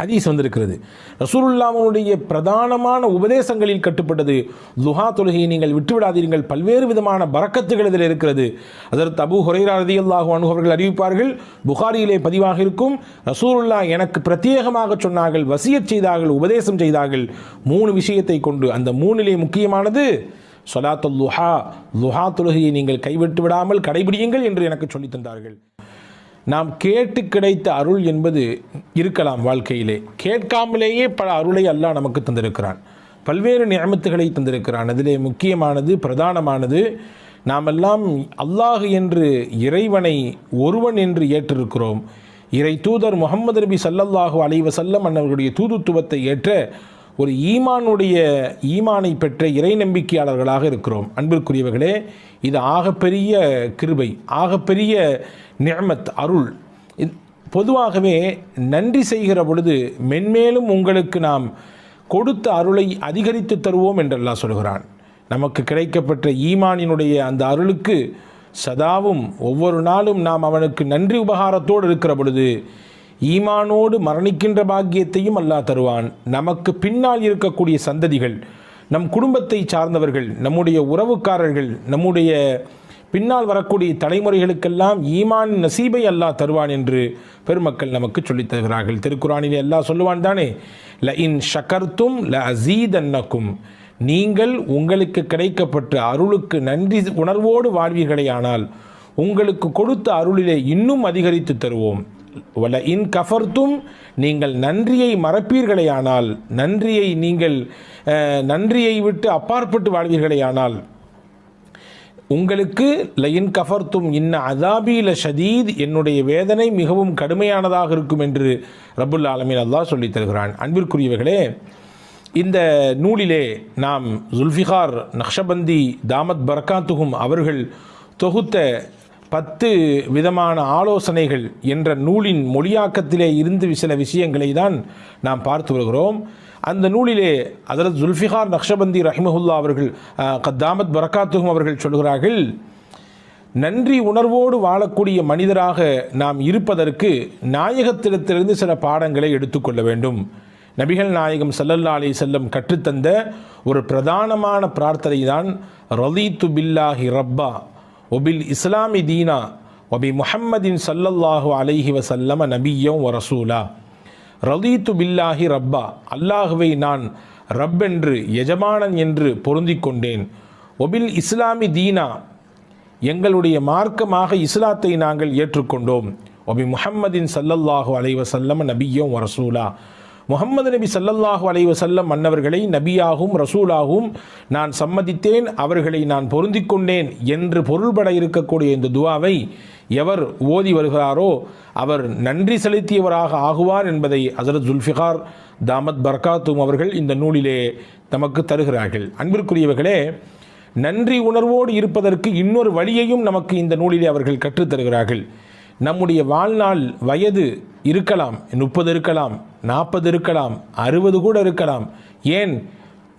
ஹதீஸ் வந்திருக்கிறது. ரசூலுல்லாஹ்வுடைய பிரதானமான உபதேசங்களில் கட்டுப்பட்டது துஹா தொழுகையை நீங்கள் விட்டுவிடாதீர்கள், பல்வேறு விதமான பரக்கத்துகள் இதில் இருக்கிறது. அதற்கு அபூ ஹுரைரா ரலியல்லாஹு அன்ஹு அவர்கள் அறிவிப்பார்கள், புகாரியிலே பதிவாக இருக்கும், ரசூலுல்லாஹ் எனக்கு பிரத்யேகமாக சொன்னார்கள், வசியத் செய்தார்கள், உபதேசம் செய்தார்கள் 3 விஷயத்தை கொண்டு. அந்த 3லே முக்கியமானது ஸலாத்துல் துஹா, துஹா தொழுகையை நீங்கள் கைவிட்டு விடாமல் கடைபிடியுங்கள் என்று எனக்கு சொல்லித் தந்தார்கள். நாம் கேட்டு கிடைத்த அருள் என்பது இருக்கலாம். வாழ்க்கையிலே கேட்காமலேயே பல அருளை அல்லாஹ் நமக்கு தந்திருக்கிறான், பல்வேறு நிஅமத்துகளை தந்திருக்கிறான். அதிலே முக்கியமானது, பிரதானமானது, நாமெல்லாம் அல்லாஹ் என்று இறைவனை ஒருவன் என்று ஏற்றிருக்கிறோம். இறை தூதர் முஹம்மது நபி ஸல்லல்லாஹு அலைஹி வஸல்லம் அவர்களுடைய தூதுத்துவத்தை ஏற்ற ஒரு ஈமானை பெற்ற இறை நம்பிக்கையாளர்களாக இருக்கிறோம். அன்பிற்குரியவர்களே, இது ஆகப்பெரிய கிருபை, ஆகப்பெரிய நிஅமத், அருள். பொதுவாகவே நன்றி செய்கிற பொழுது மென்மேலும் உங்களுக்கு நாம் கொடுத்த அருளை அதிகரித்து தருவோம் என்று அல்லாஹ் சொல்கிறான். நமக்கு கிடைக்கப்பெற்ற ஈமானினுடைய அந்த அருளுக்கு சதாவும் ஒவ்வொரு நாளும் நாம் அவனுக்கு நன்றி உபகாரத்தோடு இருக்கிற பொழுது ஈமானோடு மரணிக்கின்ற பாக்கியத்தையும் அல்லாஹ் தருவான். நமக்கு பின்னால் இருக்கக்கூடிய சந்ததிகள், நம் குடும்பத்தை சார்ந்தவர்கள், நம்முடைய உறவுக்காரர்கள், நம்முடைய பின்னால் வரக்கூடிய தலைமுறைகளுக்கெல்லாம் ஈமான் நசீபை அல்லாஹ் தருவான் என்று பெருமக்கள் நமக்கு சொல்லித் தருகிறார்கள். திருக்குரானிலே அல்லாஹ் சொல்லுவான் தானே, ல இன் ஷக்கர்த்தும் ல அஸீதன்னக்கும், நீங்கள் உங்களுக்கு கிடைக்கப்பட்ட அருளுக்கு நன்றி உணர்வோடு வாழ்வீர்களே ஆனால் உங்களுக்கு கொடுத்த அருளிலே இன்னும் அதிகரித்து தருவோம். வல இன் கஃபர்த்தும், நீங்கள் நன்றியை மறப்பீர்களே ஆனால், நன்றியை விட்டு அப்பாற்பட்டு வாழ்வீர்களே ஆனால் உங்களுக்கு லயின் கஃபர்த்தும் இன்ன அதாபி ல ஷதீத், என்னுடைய வேதனை மிகவும் கடுமையானதாக இருக்கும் என்று ரப்புல் ஆலமீன் அல்லாஹ் சொல்லித் தருகிறான். அன்பிற்குரியவர்களே, இந்த நூலிலே நாம் ஜுல்ஃபிகார் நக்ஷபந்தி தாமத் பரக்காத்துஹும் அவர்கள் தொகுத்த 10 விதமான ஆலோசனைகள் என்ற நூலின் மொழியாக்கத்திலே இருந்து சில விஷயங்களை தான் நாம் பார்த்து வருகிறோம். அந்த நூலிலே ஹஜ்ரத் ஜுல்ஃபிகார் நக்ஷபந்தி ரஹிமஹுல்லா அவர்கள் தாமத் பரக்காத்துஹும் அவர்கள் சொல்கிறார்கள், நன்றி உணர்வோடு வாழக்கூடிய மனிதராக நாம் இருப்பதற்கு நாயகத்திடத்திலிருந்து சில பாடங்களை எடுத்துக்கொள்ள வேண்டும். நபிகள் நாயகம் ஸல்லல்லாஹு அலைஹி வஸல்லம் கற்றுத்தந்த ஒரு பிரதானமான பிரார்த்தனை தான் ரதீத்து பில்லாஹி ரப்பா ஒபில் இஸ்லாமி தீனா ஒபி முஹம்மதின் ஸல்லல்லாஹு அலைஹி வஸல்லம் நபிய்யம் வ ரசூலா. ரதீத்து பில்லாஹி ரப்பா, அல்லாஹுவை நான் ரப் என்று, எஜமானன் என்று பொருந்திக் கொண்டேன். ஒபில் இஸ்லாமி தீனா, எங்களுடைய மார்க்கமாக இஸ்லாத்தை நாங்கள் ஏற்றுக்கொண்டோம். ஒபி முஹம்மதின் ஸல்லல்லாஹு அலைஹி வஸல்லம் நபிய்யம் வ ரசூலா, முஹம்மது நபி ஸல்லல்லாஹு அலைஹி வஸல்லம் மன்னவர்களை நபியாகவும் ரசூலாகவும் நான் சம்மதித்தேன், அவர்களை நான் பொருந்திக் கொண்டேன் என்று பொருள்பட இருக்கக்கூடிய இந்த துவாவை எவர் ஓதி வருகிறாரோ அவர் நன்றி செலுத்தியவராக ஆகுவார் என்பதை ஹஜ்ரத் ஜுல்ஃபிகார் தாமத் பரக்காத்தும் அவர்கள் இந்த நூலிலே நமக்கு தருகிறார்கள். அன்பிற்குரியவர்களே, நன்றி உணர்வோடு இருப்பதற்கு இன்னொரு வழியையும் நமக்கு இந்த நூலிலே அவர்கள் கற்றுத்தருகிறார்கள். நம்முடைய வாழ்நாள் வயது இருக்கலாம், 30 இருக்கலாம், 40 இருக்கலாம், 60 கூட இருக்கலாம், ஏன்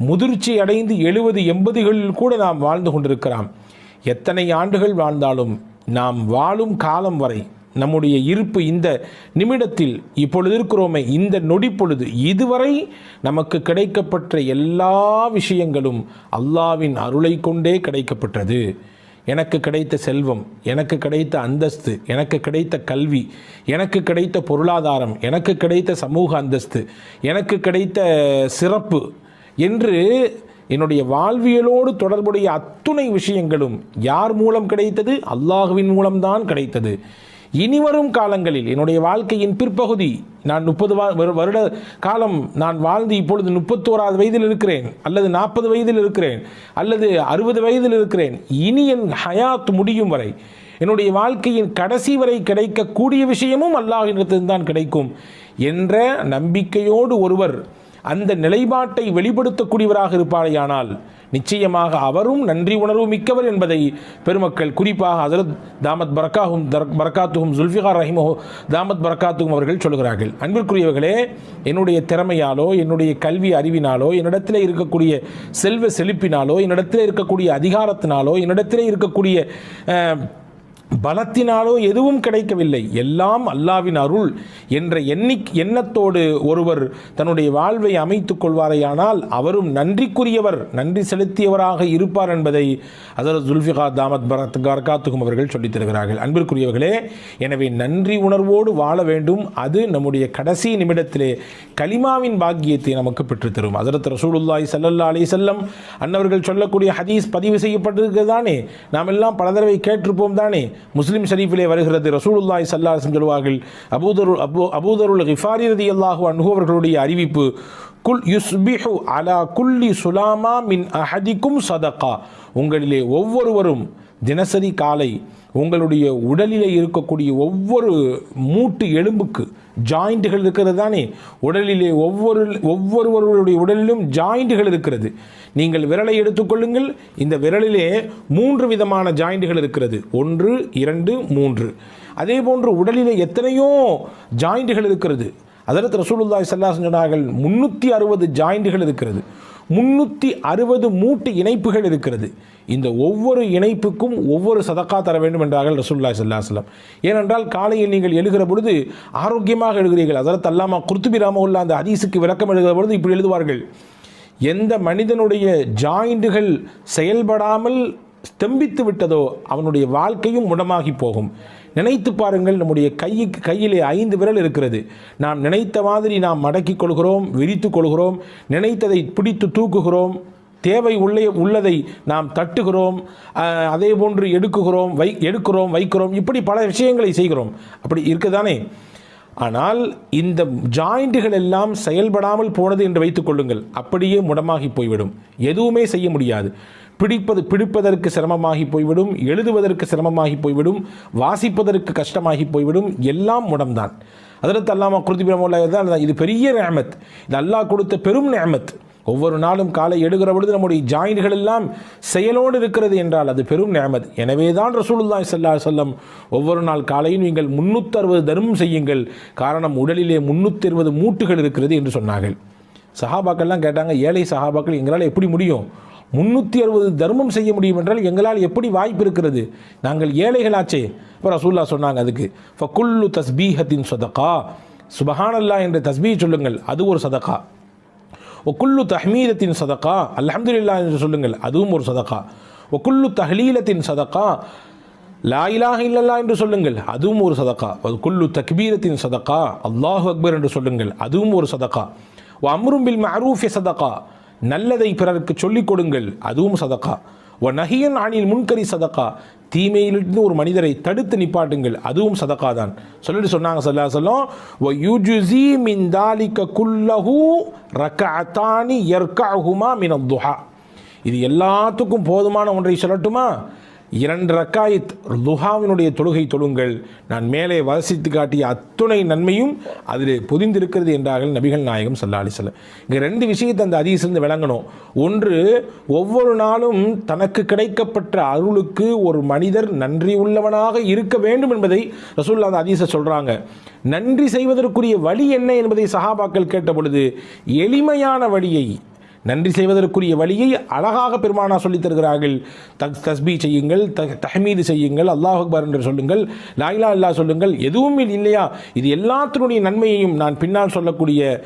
முதிர்ச்சி அடைந்து 70, 80களில் கூட நாம் வாழ்ந்து கொண்டிருக்கலாம். எத்தனை ஆண்டுகள் வாழ்ந்தாலும் நாம் வாழும் காலம் வரை நம்முடைய இருப்பு இந்த நிமிடத்தில் இப்பொழுது இருக்கிறோமே, இந்த நொடி பொழுது இதுவரை நமக்கு கிடைக்கப்பட்ட எல்லா விஷயங்களும் அல்லாஹ்வின் அருளை கொண்டே கிடைக்கப்பட்டது. எனக்கு கிடைத்த செல்வம், எனக்கு கிடைத்த அந்தஸ்து, எனக்கு கிடைத்த கல்வி, எனக்கு கிடைத்த பொருளாதாரம், எனக்கு கிடைத்த சமூக அந்தஸ்து, எனக்கு கிடைத்த சிறப்பு என்று என்னுடைய வாழ்வியலோடு தொடர்புடைய அத்துணை விஷயங்களும் யார் மூலம் கிடைத்தது? அல்லாஹுவின் மூலம்தான் கிடைத்தது. இனிவரும் காலங்களில் என்னுடைய வாழ்க்கையின் பிற்பகுதி, நான் 30 வருட காலம் நான் வாழ்ந்து இப்பொழுது 31வது வயதில் இருக்கிறேன், அல்லது 40 வயதில் இருக்கிறேன், அல்லது 60 வயதில் இருக்கிறேன். இனி என் ஹயாத் முடியும் வரை, என்னுடைய வாழ்க்கையின் கடைசி வரை கிடைக்கக்கூடிய விஷயமும் அல்லாஹ்விடத்தில்தான் கிடைக்கும் என்ற நம்பிக்கையோடு ஒருவர் அந்த நிலைப்பாட்டை வெளிப்படுத்தக்கூடியவராக இருப்பாரேயானால் நிச்சயமாக அவரும் நன்றி உணர்வு மிக்கவர் என்பதை பெருமக்கள், குறிப்பாக ஹஜ்ரத் தாமத் பரக்காத்துஹும் ஜுல்ஃபிகார் ரஹிமஹு தாமத் பரக்காத்துஹும் அவர்கள் சொல்கிறார்கள். அன்பிற்குரியவர்களே, என்னுடைய திறமையாலோ, என்னுடைய கல்வி அறிவினாலோ, என்னிடத்தில் இருக்கக்கூடிய செல்வ செழிப்பினாலோ, என்னிடத்தில் இருக்கக்கூடிய அதிகாரத்தினாலோ, என்னிடத்தில் இருக்கக்கூடிய பலத்தினாலோ எதுவும் கிடைக்கவில்லை, எல்லாம் அல்லாவின் அருள் என்ற எண்ணத்தோடு ஒருவர் தன்னுடைய வாழ்வை அமைத்துக் கொள்வாரையானால் அவரும் நன்றிக்குரியவர், நன்றி செலுத்தியவராக இருப்பார் என்பதை ஹஸரத் ஜுல்ஃபிகார் தாமத் பரகாத்துஹும் அவர்கள் சொல்லித் தருகிறார்கள். அன்பிற்குரியவர்களே, எனவே நன்றி உணர்வோடு வாழ வேண்டும். அது நம்முடைய கடைசி நிமிடத்திலே கலிமாவின் பாக்கியத்தை நமக்கு பெற்றுத்தரும். ஹஸரத் ரசூலுல்லாஹி ஸல்லல்லாஹு அலைஹி வஸல்லம் அன்னவர்கள் சொல்லக்கூடிய ஹதீஸ் பதிவு செய்யப்பட்டிருக்கிறது தானே, நாம் எல்லாம் பல தடவை கேட்டிருப்போம் தானே. முஸ்லிம் ஷரீஃபிலே வருகிறது, ரசூலுல்லாஹி ஸல்லல்லாஹு அலைஹி வஸல்லம் சொல்வார்கள், அபூதருல் கிஃபாரி ரலியல்லாஹு அன்ஹு அவர்களுடைய அறிவிப்பு, குல் யுஸ்பிஹு அலா குல்லி சுலாமா மின் அஹதிக்கும் சதகா. உங்களிலே ஒவ்வொருவரும் தினசரி காலை உங்களுடைய உடலிலே இருக்கக்கூடிய ஒவ்வொரு மூட்டு எலும்புக்கு ஜாயிண்ட்டுகள் இருக்கிறது தானே, உடலிலே ஒவ்வொருவருடைய உடலிலும் ஜாயிண்ட்டுகள் இருக்கிறது. நீங்கள் விரலை எடுத்துக்கொள்ளுங்கள், இந்த விரலிலே 3 விதமான ஜாயிண்ட்டுகள் இருக்கிறது, 1 2 3. அதே போன்று உடலிலே எத்தனையோ ஜாயிண்ட்டுகள் இருக்கிறது. ஹஸரத் ரசூலுல்லாஹி ஸல்லல்லாஹு அலைஹி வஸல்லம் சொன்னார்கள் 360 ஜாயிண்ட்டுகள் இருக்கிறது, 360 மூட்டு இணைப்புகள் இருக்கிறது. இந்த ஒவ்வொரு இணைப்புக்கும் ஒவ்வொரு சதக்கா தர வேண்டும் என்றார்கள் ரசூலுல்லாஹி ஸல்லல்லாஹு அலைஹி வஸல்லம். ஏனென்றால் காலையில் நீங்கள் எழுகிற பொழுது ஆரோக்கியமாக எழுகிறீர்கள். ஹஸரத் அல்லாமா குர்துபி ரஹ்மத்துல்லாஹி அந்த ஹதீஸுக்கு விளக்கம் எழுதுகிற பொழுது இப்படி எழுதுவார்கள், எந்த மனிதனுடைய ஜாயிண்டுகள் செயல்படாமல் ஸ்தம்பித்து விட்டதோ அவனுடைய வாழ்க்கையும் முடமாகி போகும். நினைத்து பாருங்கள், நம்முடைய கையிலே 5 விரல் இருக்கிறது. நாம் நினைத்த மாதிரி நாம் மடக்கிக் கொள்கிறோம், விரித்து கொள்கிறோம், நினைத்ததை பிடித்து தூக்குகிறோம், தேவை உள்ளதை நாம் தட்டுகிறோம், அதே போன்று எடுக்கிறோம் வைக்கிறோம், இப்படி பல விஷயங்களை செய்கிறோம். அப்படி இருக்குதானே. ஆனால் இந்த ஜாயிண்ட்டுகள் எல்லாம் செயல்படாமல் போனது என்று வைத்துக் கொள்ளுங்கள், அப்படியே முடமாகி போய்விடும், எதுவுமே செய்ய முடியாது. பிடிப்பதற்கு சிரமமாகி போய்விடும், எழுதுவதற்கு சிரமமாகி போய்விடும், வாசிப்பதற்கு கஷ்டமாகி போய்விடும், எல்லாம் முடம்தான். ஹஸரத் அல்லாமா குர்துபி ரஹ்மத்துல்லாஹி இது பெரிய நிஅமத், இது அல்லாஹ் கொடுத்த பெரும் நிஅமத். ஒவ்வொரு நாளும் காலை எடுக்கிற பொழுது நம்முடைய ஜாயின்கள் எல்லாம் செயலோடு இருக்கிறது என்றால் அது பெரும் நிஅமத். எனவே தான் ரசூலுல்லாஹி ஸல்லல்லாஹு அலைஹி வஸல்லம் ஒவ்வொரு நாள் காலையும் நீங்கள் 360 தர்மம் செய்யுங்கள், காரணம் உடலிலே 360 மூட்டுகள் இருக்கிறது என்று சொன்னார்கள். சஹாபாக்கள்லாம் கேட்டாங்க, ஏழை சஹாபாக்கள் எங்களால் எப்படி முடியும், 360 தர்மம் செய்ய முடியும் என்றால் எங்களால் எப்படி வாய்ப்பு இருக்கிறது, நாங்கள் ஏழைகளாச்சே. இப்போ ரசூலுல்லாஹ் சொன்னாங்க, அதுக்கு ஃபகுல்லு தஸ்பீஹத்தின் சதகா, சுபஹானல்லாஹ் என்ற தஸ்பீஹ் சொல்லுங்கள், அது ஒரு சதகா. ஒக்குல்லு தஹ்மீதத்தின் சதகா, அல்ஹம்துலில்லாஹ் என்று சொல்லுங்கள், அதுவும் ஒரு சதகா. ஒக்குல்லு தஹ்லீலத்தின் சதகா, லா இலாஹ இல்லல்லாஹ் என்று சொல்லுங்கள், அதுவும் ஒரு சதகா. ஒக்குல்லு தக்பீரத்தின் சதகா, அல்லாஹு அக்பர் என்று சொல்லுங்கள், அதுவும் ஒரு சதகா. அம்ரும் பில் மஅரூஃபி சதகா, நல்லதை பிறருக்கு சொல்லிக் கொடுங்கள், அதுவும் சதகா. நஹியன் அனில் முன்கரி சதகா, தீமையிலிருந்து ஒரு மனிதரை தடுத்து நிப்பாட்டுங்கள், அதுவும் சதகா தான். சொல்லிட்டு சொன்னாங்க ஸல்லல்லாஹு அலைஹி வஸல்லம், வயுஜ்ஸி மின் தாலிக குல்லஹு ரக்அத்தானி யர்கஉஹுமா மின் அத்-துஹா. இது எல்லாத்துக்கும் போதுமான ஒன்றை சொல்லட்டுமா, 2 ரக்காயத் துஹாவினுடைய தொழுகை தொழுங்கள், நான் மேலே வசித்து காட்டிய அத்துணை நன்மையும் அதில் பொதிந்திருக்கிறது என்றார்கள் நபிகள் நாயகம் ஸல்லல்லாஹு அலைஹி வஸல்லம். இங்கே 2 விஷயத்தை அந்த ஹதீஸிலிருந்து விளங்கணும். ஒன்று, ஒவ்வொரு நாளும் தனக்கு கிடைக்கப்பட்ட அருளுக்கு ஒரு மனிதர் நன்றி உள்ளவனாக இருக்க வேண்டும் என்பதை ரசூலுல்லாஹ் அந்த ஹதீஸை சொல்கிறாங்க. நன்றி செய்வதற்குரிய வழி என்ன என்பதை சஹாபாக்கள் கேட்ட பொழுது எளிமையான வழியை, நன்றி செய்வதற்குரிய வழியை அழகாக பெருமானா சொல்லித் தருகிறார்கள். தஸ்பீ செய்யுங்கள், தஹ்மீது செய்யுங்கள், அல்லாஹ் அக்பர் என்று சொல்லுங்கள், லா இலாஹ இல்லல்லாஹ் சொல்லுங்கள், எதுவும் இல்லையா, இது எல்லாத்தினுடைய நன்மையையும் நான் பின்னால் சொல்லக்கூடிய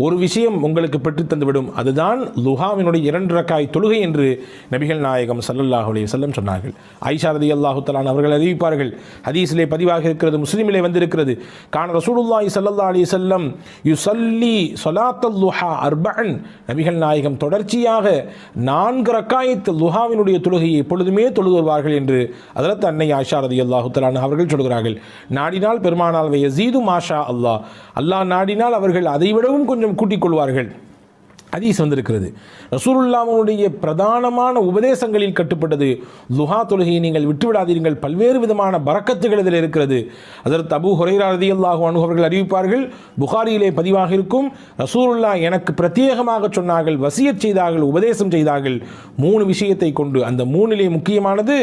ஒரு விஷயம் உங்களுக்கு பெற்று தந்துவிடும், அதுதான் லுஹாவினுடைய 2 ரக்காய் தொழுகை என்று நபிகள் நாயகம் ஸல்லல்லாஹு அலைஹி வஸல்லம் சொன்னார்கள். ஆயிஷா ரலியல்லாஹு தஆலா அவர்கள் அறிவிப்பார்கள், ஹதீஸிலே பதிவாக இருக்கிறது, முஸ்லிமிலே வந்திருக்கிறது, கான ரசூலுல்லாஹி ஸல்லல்லாஹு அலைஹி வஸல்லம் யுஸல்லி ஸலாத்தல் லுஹா அர்பஅன், நபிகள் நாயகம் தொடர்ச்சியாக 4 ரக்காயத் லுஹாவினுடைய தொழுகையை எப்பொழுதுமே தொழுது வருவார்கள் என்று ஹஜ்ரத் அன்னை ஆயிஷா ரலியல்லாஹு தஆலா அவர்கள் சொல்கிறார்கள். நாடினால் பெருமானால் யஸீது மாஷா அல்லாஹ், அல்லாஹ் நாடினால் அவர்கள் அதைவிடவும் கொஞ்சம் கூட்டிக் கொள்வார்கள். ஹதீஸ் வந்திருக்கிறது. ரசூலுல்லாஹ்வுடைய பிரதானமான உபதேசங்களில் கட்டுப்பட்டது லுஹா தொழுகையை நீங்கள் விட்டுவிடாதீர்கள், பல்வேறு விதமான பரக்கத்துகள் இதில் இருக்கிறது. ஹஜ்ரத் அபூ ஹுரைரா ரலியல்லாஹு அன்ஹு அவர்கள் அறிவிப்பார்கள், புகாரியிலே பதிவாக இருக்கும், ரசூலுல்லாஹ் எனக்கு பிரத்யேகமாக சொன்னார்கள், வசியத் செய்தார்கள், உபதேசம் செய்தார்கள் 3 விஷயத்தை கொண்டு. அந்த 3லே முக்கியமானது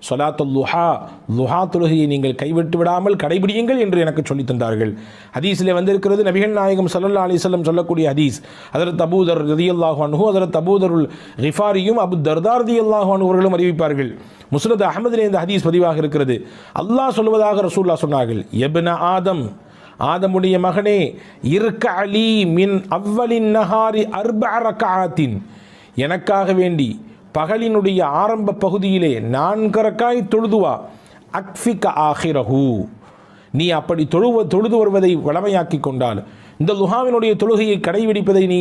சொலாத்துல் லுஹா, லுஹா தொழுகையை நீங்கள் கைவிட்டு விடாமல் கடைபிடியுங்கள் என்று எனக்கு சொல்லித் தந்தார்கள். ஹதீஸிலே வந்திருக்கிறது, நபிகள் நாயகம் ஸல்லல்லாஹு அலைஹி வஸல்லம் சொல்லக்கூடிய ஹதீஸ். ஹஜ்ரத் அபூதர் ரலியல்லாஹு அன்ஹு, ஹஜ்ரத் அபூதருல் கிஃபாரியும் அபு தர்தா ரலியல்லாஹு அன்ஹு அவர்களும் அறிவிப்பார்கள். முஸ்னத் அஹ்மதிலே இந்த ஹதீஸ் பதிவாக இருக்கிறது. அல்லாஹ் சொல்வதாக ரசூலுல்லாஹ் சொன்னார்கள், யப்ன ஆதம், ஆதமுடைய மகனே, இர்க அலி மின் அவ்வலின் நஹாரி அர்பஅ ரக்அத்தின், எனக்காக வேண்டி பகலினுடைய ஆரம்ப பகுதியிலே 4 ரக்காய் தொழுதுவா, அக்ஃபிக ஆஹிரஹு, நீ அப்படி தொழுது வருவதை வளமையாக்கி கொண்டால், இந்த லுஹாவினுடைய தொழுகையை கடைபிடிப்பதை நீ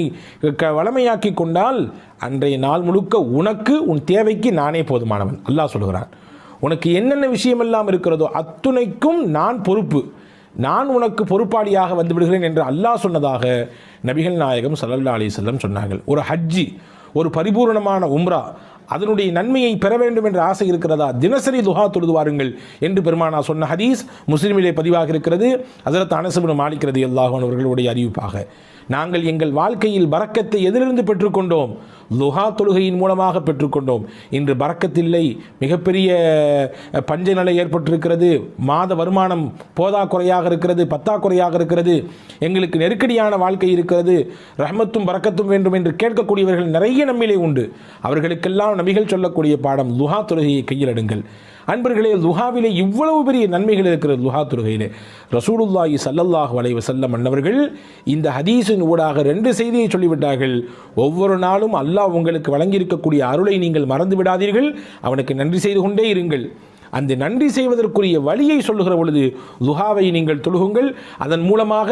வளமையாக்கி கொண்டால், அன்றைய நாள் முழுக்க உனக்கு உன் தேவைக்கு நானே போதுமானவன். அல்லாஹ் சொல்கிறான், உனக்கு என்னென்ன விஷயமெல்லாம் இருக்கிறதோ அத்துணைக்கும் நான் பொறுப்பு, நான் உனக்கு பொறுப்பாளியாக வந்து விடுகிறேன் என்று அல்லாஹ் சொன்னதாக நபிகள் நாயகம் ஸல்லல்லாஹு அலைஹி வஸல்லம் சொன்னார்கள். ஒரு ஹஜ்ஜி, ஒரு பரிபூர்ணமான உம்ரா, அதனுடைய நன்மையை பெற வேண்டும் என்ற ஆசை இருக்கிறதா, தினசரி துஹா தொழுது வாருங்கள் என்று பெருமானா சொன்ன ஹதீஸ் முஸ்லிமிலே பதிவாக இருக்கிறது. ஹஜ்ரத் அனஸ் இப்னு மாலிக் ரலியல்லாஹு அன்ஹு அவர்களுடைய அறிவிப்பாக, நாங்கள் எங்கள் வாழ்க்கையில் பரக்கத்தை எதிலிருந்து பெற்றுக்கொண்டோம்? லுஹா தொழுகையின் மூலமாக பெற்றுக்கொண்டோம். இன்று பரக்கத்தில்லை, மிகப்பெரிய பஞ்ச நிலை ஏற்பட்டிருக்கிறது, மாத வருமானம் போதாக்குறையாக இருக்கிறது, பத்தாக்குறையாக இருக்கிறது, எங்களுக்கு நெருக்கடியான வாழ்க்கை இருக்கிறது, ரஹ்மத்தும் பரக்கத்தும் வேண்டும் என்று கேட்கக்கூடியவர்கள் நிறைய நம்மிலே உண்டு. அவர்களுக்கெல்லாம் நபிகள் சொல்லக்கூடிய பாடம், லுஹா தொழுகையை கையில் எடுங்கள். அன்பர்களே, லுஹாவிலே இவ்வளவு பெரிய நன்மைகள் இருக்கிறது. லுஹா தொழுகையிலே ரசூலுல்லாஹி ஸல்லல்லாஹு அலைஹி வஸல்லம் அன்னவர்கள் இந்த ஹதீஸின் ஊடாக 2 செய்தியை சொல்லிவிட்டார்கள். ஒவ்வொரு நாளும் அல்லாஹ் உங்களுக்கு வழங்கியிருக்கக்கூடிய அருளை நீங்கள் மறந்து விடாதீர்கள், அவனுக்கு நன்றி செய்து கொண்டே இருங்கள். அந்த நன்றி செய்வதற்குரிய வழியை சொல்லுகிற பொழுது லுஹாவை நீங்கள் தொழுகுங்கள். அதன் மூலமாக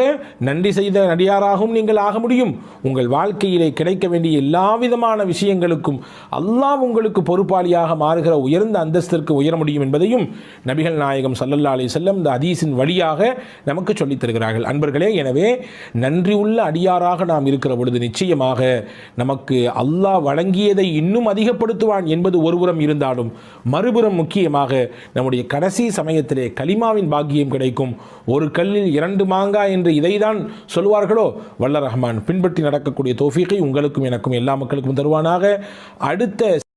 நன்றி செய்த நடிகாராகவும் நீங்கள் ஆக முடியும். உங்கள் வாழ்க்கையிலே கிடைக்க வேண்டிய எல்லா விதமான விஷயங்களுக்கும் அல்லாஹ் உங்களுக்கு பொறுப்பாளியாக மாறுகிற உயர்ந்த அந்தஸ்திற்கு உயர முடியும் என்பதையும் நபிகள் நாயகம் ஸல்லல்லாஹு அலைஹி வஸல்லம் இந்த ஹதீஸின் வழியாக நமக்கு சொல்லித் தருகிறார்கள். அன்பர்களே, எனவே நன்றி உள்ள அடியாராக நாம் இருக்கிற பொழுது நிச்சயமாக நமக்கு அல்லாஹ் வழங்கியதை இன்னும் அதிகப்படுத்துவான் என்பது ஒருபுறம் இருந்தாலும், மறுபுறம் முக்கியமாக நம்முடைய கடைசி சமயத்திலே கலிமாவின் பாக்கியம் கிடைக்கும். ஒரு கல்லில் 2 மாங்காய் என்று இதைதான் சொல்வார்களோ, வல்ல ரஹ்மான் பின்பற்றி நடக்கக்கூடிய தௌஃபீகை உங்களுக்கும் எனக்கும் எல்லா மக்களுக்கும் தருவானாக. அடுத்த